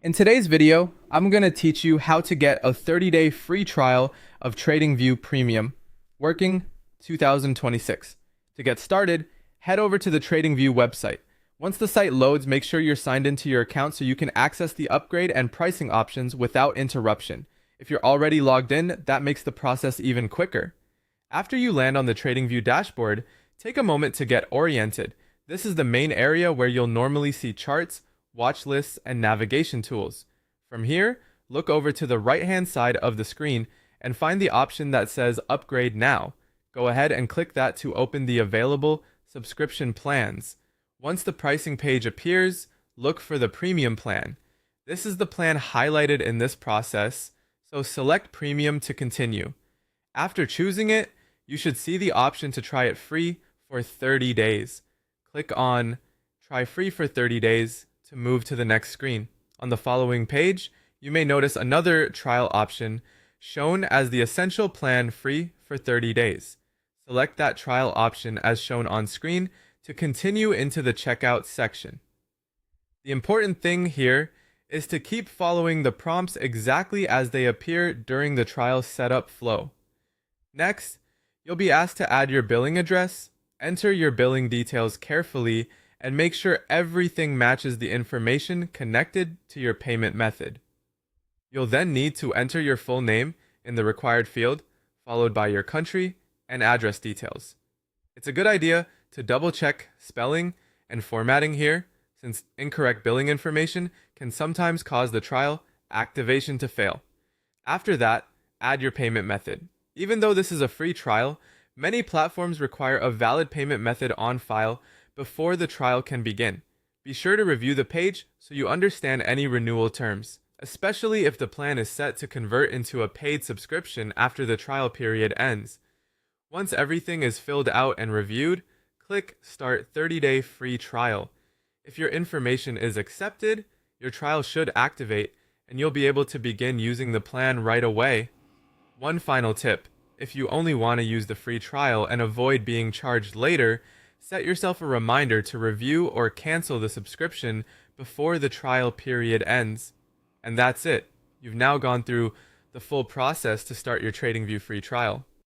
In today's video, I'm going to teach you how to get a 30-day free trial of TradingView Premium, working 2026. To get started, head over to the TradingView website. Once the site loads, make sure you're signed into your account so you can access the upgrade and pricing options without interruption. If you're already logged in, that makes the process even quicker. After you land on the TradingView dashboard, take a moment to get oriented. This is the main area where you'll normally see charts, watch lists, and navigation tools. From here, look over to the right-hand side of the screen and find the option that says Upgrade Now. Go ahead and click that to open the available subscription plans. Once the pricing page appears, look for the Premium plan. This is the plan highlighted in this process, so select Premium to continue. After choosing it, you should see the option to try it free for 30 days. Click on Try Free for 30 days to move to the next screen. On the following page, you may notice another trial option shown as the Essential Plan free for 30 days. Select that trial option as shown on screen to continue into the checkout section. The important thing here is to keep following the prompts exactly as they appear during the trial setup flow. Next, you'll be asked to add your billing address, enter your billing details carefully, and make sure everything matches the information connected to your payment method. You'll then need to enter your full name in the required field, followed by your country and address details. It's a good idea to double check spelling and formatting here, since incorrect billing information can sometimes cause the trial activation to fail. After that, add your payment method. Even though this is a free trial, many platforms require a valid payment method on file before the trial can begin. Be sure to review the page so you understand any renewal terms, especially if the plan is set to convert into a paid subscription after the trial period ends. Once everything is filled out and reviewed, click Start 30-Day Free Trial. If your information is accepted, your trial should activate and you'll be able to begin using the plan right away. One final tip: if you only want to use the free trial and avoid being charged later, set yourself a reminder to review or cancel the subscription before the trial period ends. And that's it. You've now gone through the full process to start your TradingView free trial.